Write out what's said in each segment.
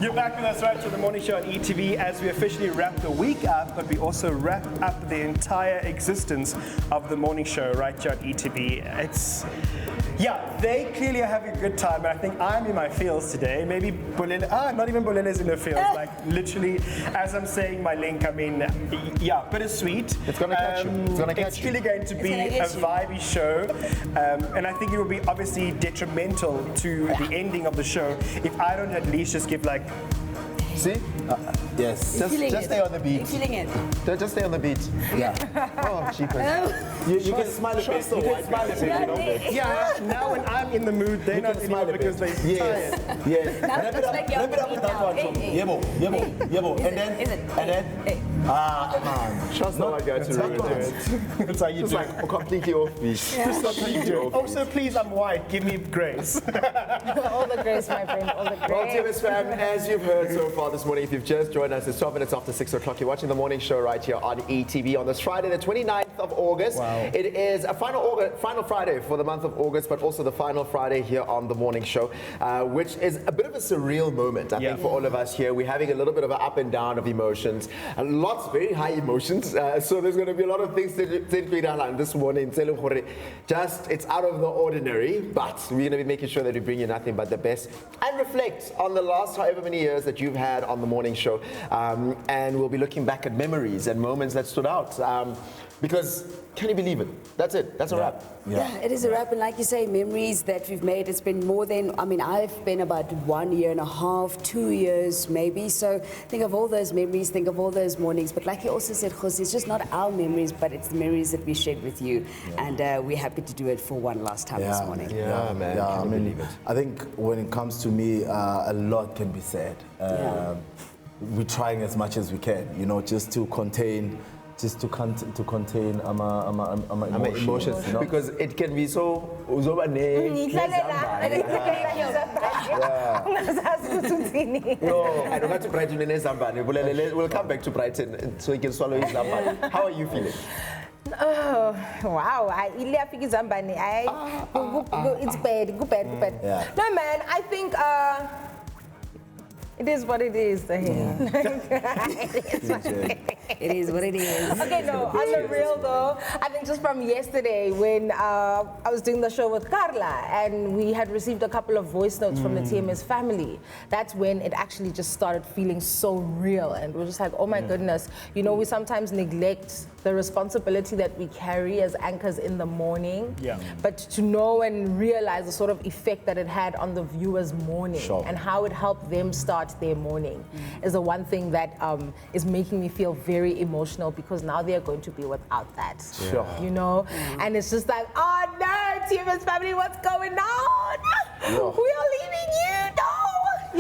You're back with us right to the morning show on ETV as we officially wrap the week up, but we also wrap up the entire existence of the morning show right here on ETV. They clearly are having a good time, but I think I'm in my feels today. Maybe not even Bolele's in her feels. Like literally, as I'm saying my link, I mean, bittersweet. It's gonna catch you. It's really going to be a vibey show, and I think it will be obviously detrimental to the ending of the show if I don't at least just give like. See? Yes. Just stay on the beat. Feeling it. Just stay on the beat. Yeah. Oh, cheapers. You can smile a bit. You can smile a bit. Yeah. Now when I'm in the mood, they're not anymore because they're tired. Yes. Now it looks like you're Wrap it up with that one. Yebo. And then. Come on. Trust no one got to ruin it. That's how you do it. Completely off beat. That's not how you do it. Also, please, I'm white. Give me grace. All the grace, my friend. All the grace. Well, TMS fam, as you've heard so far this morning, if you've just joined us, it's 12 minutes after 6 o'clock. You're watching the morning show right here on ETV on this Friday, the 29th of August. Wow. It is a final Friday for the month of August, but also the final Friday here on the morning show, which is a bit of a surreal moment, I think, for all of us here. We're having a little bit of an up and down of emotions, and lots, very high emotions. So there's going to be a lot of things to this morning. Just, it's out of the ordinary, but we're going to be making sure that we bring you nothing but the best and reflect on the last however many years that you've had on the morning show. And we'll be looking back at memories and moments that stood out. Because, can you believe it? That's it. That's a wrap. Yeah, it is a wrap. And like you say, memories that we've made, it's been more than, I've been about 1 year and a half, 2 years maybe. So think of all those memories, think of all those mornings. But like you also said, Jose, it's just not our memories, but it's the memories that we shared with you. Yeah. And we're happy to do it for one last time this morning. Yeah, man. Yeah, I think when it comes to me, a lot can be said. We're trying as much as we can, just to contain emotions, because it can be so we'll come back to Brighton so he can swallow his number. How are you feeling? Oh, wow. It's bad. Yeah. No, man, I think it is what it is. It is what it is. Okay, no, on the real though, I think just from yesterday when I was doing the show with Carla and we had received a couple of voice notes from the TMS family, that's when it actually just started feeling so real. And we're just like, oh my goodness, we sometimes neglect the responsibility that we carry as anchors in the morning. Yeah. But to know and realize the sort of effect that it had on the viewers' morning and how it helped them start their morning is the one thing that is making me feel very emotional, because now they're going to be without that. Sure. And it's just like, oh no, TMS family, what's going on? We are leaving you,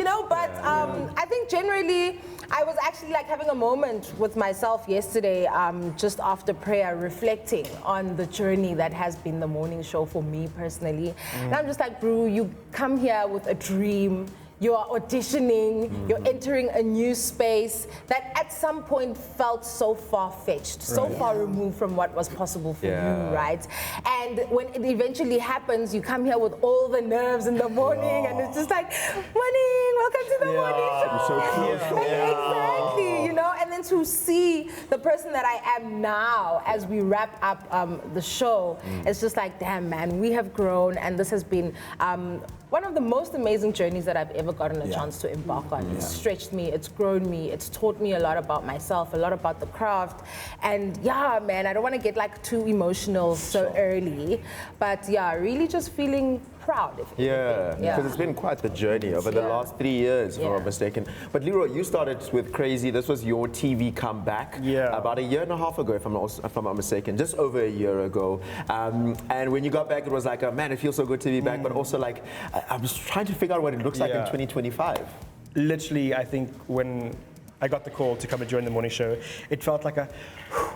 no. But I think generally I was actually like having a moment with myself yesterday, just after prayer, reflecting on the journey that has been the morning show for me personally. And I'm just like, bro, you come here with a dream. You are auditioning, you're entering a new space that at some point felt so far-fetched, so far removed from what was possible for you, right? And when it eventually happens, you come here with all the nerves in the morning, and it's just like, morning, welcome to the morning show. So close. Exactly, and then to see the person that I am now as we wrap up the show, it's just like, damn, man, we have grown, and this has been one of the most amazing journeys that I've ever gotten a chance to embark on. It's stretched me, it's grown me, it's taught me a lot about myself, a lot about the craft. And yeah, man, I don't want to get like too emotional so early, but yeah, really just feeling proud. Because it's been quite the journey over the last 3 years, if I'm not mistaken. But Leroy, you started with Crazy. This was your TV comeback about a year and a half ago, if I'm not mistaken, just over a year ago. And when you got back, it was like, man, it feels so good to be back, but also like, I was trying to figure out what it looks like in 2025. Literally, I think when I got the call to come and join the morning show, it felt like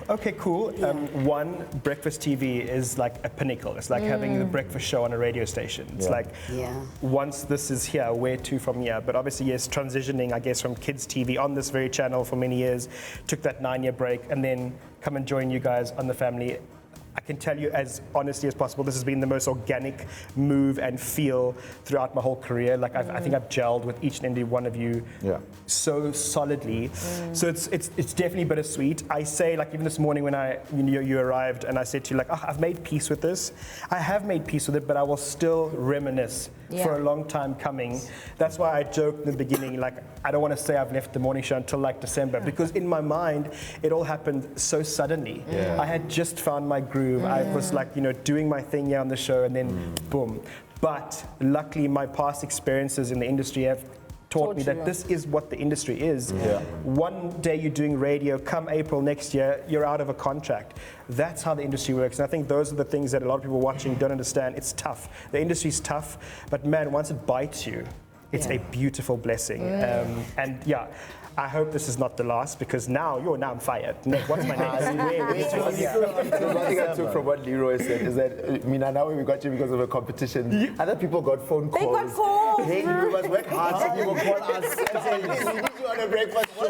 okay, cool. One, breakfast TV is like a pinnacle. It's like having the breakfast show on a radio station. It's like, once this is here, where to from here? But obviously, yes, transitioning, I guess, from kids TV on this very channel for many years, took that 9-year break, and then come and join you guys on the family. I can tell you as honestly as possible, this has been the most organic move and feel throughout my whole career. Like I think I've gelled with each and every one of you so solidly. So it's definitely bittersweet. I say, like, even this morning when you arrived and I said to you, like, I've made peace with this. I have made peace with it, but I will still reminisce for a long time coming. That's why I joked in the beginning, like, I don't want to say I've left the morning show until like December, because in my mind, it all happened so suddenly. I had just found my groove. I was like, doing my thing here on the show, and then boom. But luckily, my past experiences in the industry have taught me that this is what the industry is. One day you're doing radio, come April next year, you're out of a contract. That's how the industry works. And I think those are the things that a lot of people watching don't understand. It's tough. The industry's tough, but man, once it bites you, it's a beautiful blessing. And yeah, I hope this is not the last, because now I'm fired. Nick, what's my next? The one thing I took from what Leroy said is that, now we got you because of a competition. Other people got phone calls. They got calls. Hey, you must work hard. Some people call us and say, we need you on a breakfast show.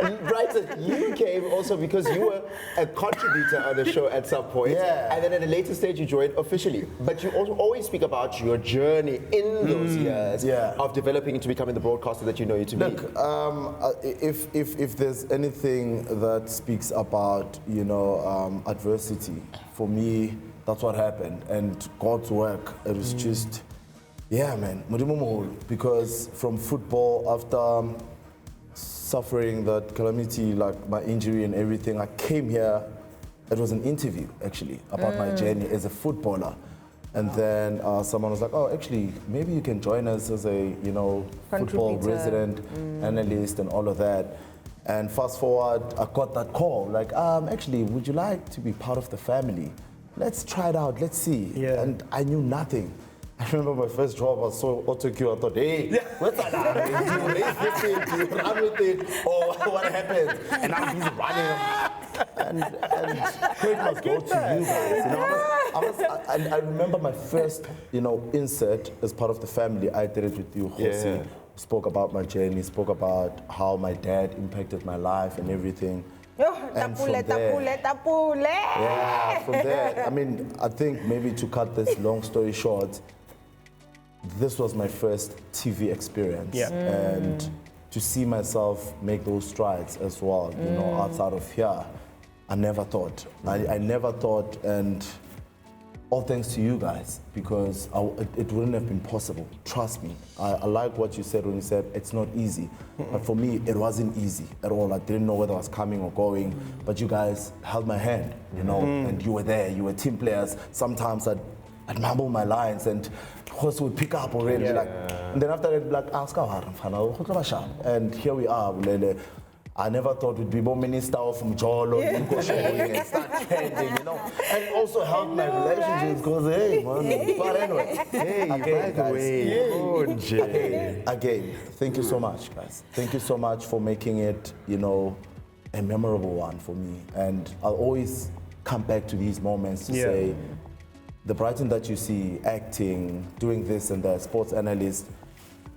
And Brighton, you came also because you were a contributor on the show at some point. And then at a later stage, you joined officially. But you also always speak about your journey in those years of developing into becoming the broadcaster that you know you to be. Look, if there's anything that speaks about adversity, for me that's what happened, and God's work. It was just man, because from football, after suffering that calamity, like my injury and everything, I came here. It was an interview actually about my journey as a footballer. And then someone was like, oh, actually, maybe you can join us as a, football resident, analyst and all of that. And fast forward, I got that call, like, actually, would you like to be part of the family? Let's try it out, let's see. And I knew nothing. I remember my first job was so auto-cue. I thought, hey, what's that? Do you raise this thing? Do you run with it? Or what happens? And I'm busy running. And credit must go to you guys. I remember my first, insert as part of the family. I did it with you, Jose. Spoke about my journey, spoke about how my dad impacted my life and everything. And from there, from there, I think maybe to cut this long story short, this was my first TV experience. And to see myself make those strides as well, outside of here, I never thought. I never thought, and all thanks to you guys, because it wouldn't have been possible. Trust me. I like what you said when you said it's not easy. But for me, it wasn't easy at all. I didn't know whether I was coming or going, but you guys held my hand, and you were there. You were team players. Sometimes I'd mumble my lines, and Jose would pick up already. And then after that, like, and here we are. I never thought we'd be more minister of Mjolo and start changing, and also help my relationships, because hey, man. But anyway, again, thank you so much, guys. Thank you so much for making it, a memorable one for me. And I'll always come back to these moments to say, the Brighton that you see acting, doing this and that, sports analyst,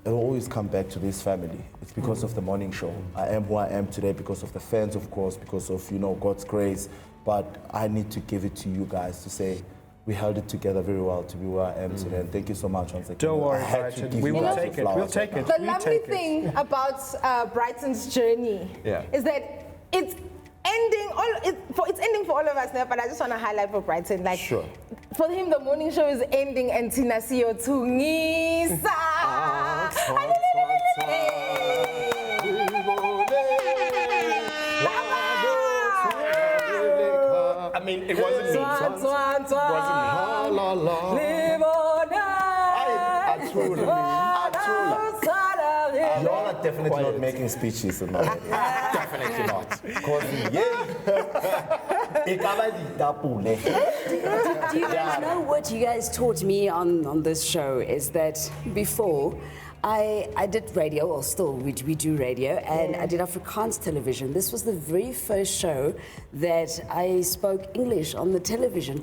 it'll always come back to this family. It's because of the morning show. I am who I am today because of the fans, of course, because of, God's grace. But I need to give it to you guys to say, we held it together very well to be where I am today. And thank you so much once again. Don't worry, Brighton. We will take it. We'll take it. The lovely thing about Brighton's journey is that it's ending for all of us now, but I just want to highlight for Brighton, like, for him the morning show is ending and Tina Siyo Tungisa. I mean, it wasn't me. Y'all are definitely not making speeches. Definitely not. Do you guys know what you guys taught me on this show is that before I did radio, or still we do radio, and I did Afrikaans television. This was the very first show that I spoke English on the television.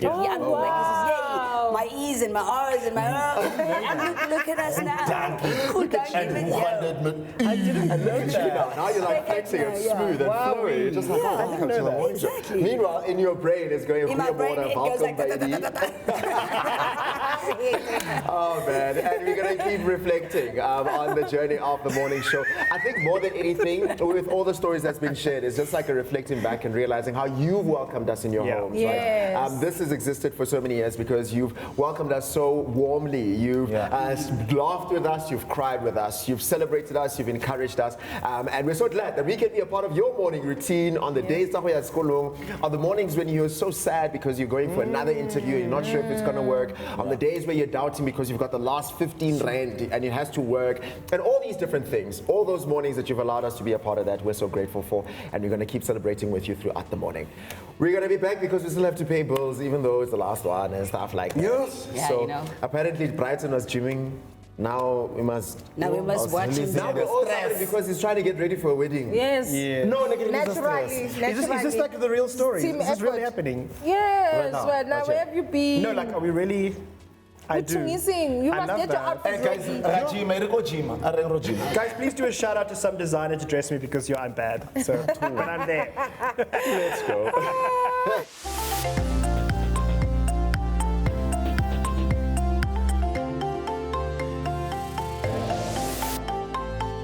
my E's and my R's and my look at us now. Who don't even know? I didn't know Now you're like flexing, it's smooth and flowy. You're just like, oh, welcome to the morning show. Exactly. Meanwhile, in your brain, it's going, In my brain, it goes like baby. Oh man, and we're going to keep reflecting on the journey of the morning show. I think more than anything, with all the stories that's been shared, it's just like a reflecting back and realizing how you've welcomed us in your homes. Yes. Right? This has existed for so many years because you've welcomed us so warmly. You've laughed with us, you've cried with us, you've celebrated us, you've encouraged us, and we're so glad that we can be a part of your morning routine on the days that we are at school, on the mornings when you're so sad because you're going for another interview, you're not sure if it's going to work, on the days where you're doubting because you've got the last 15 rand and it has to work, and all these different things. All those mornings that you've allowed us to be a part of that, we're so grateful for, and we're going to keep celebrating with you throughout the morning. We're going to be back because we still have to pay bills, even though it's the last one and stuff like that. Yes. Yeah, So you know. apparently Brighton was gymming. Now we must. Now we must watch him. Now we're all suffering because he's trying to get ready for a wedding. Yes. Yeah. No, Naturally. Is this like the real story? Team Is this really effort. happening? Yes, now? right now, Watch where it. have you been? No, like, are we really? I do. Missing. You I must love get your that. outfit Guys, ready. Guys, please do a shout out to some designer to dress me because I'm bad. So when I'm there. Let's go.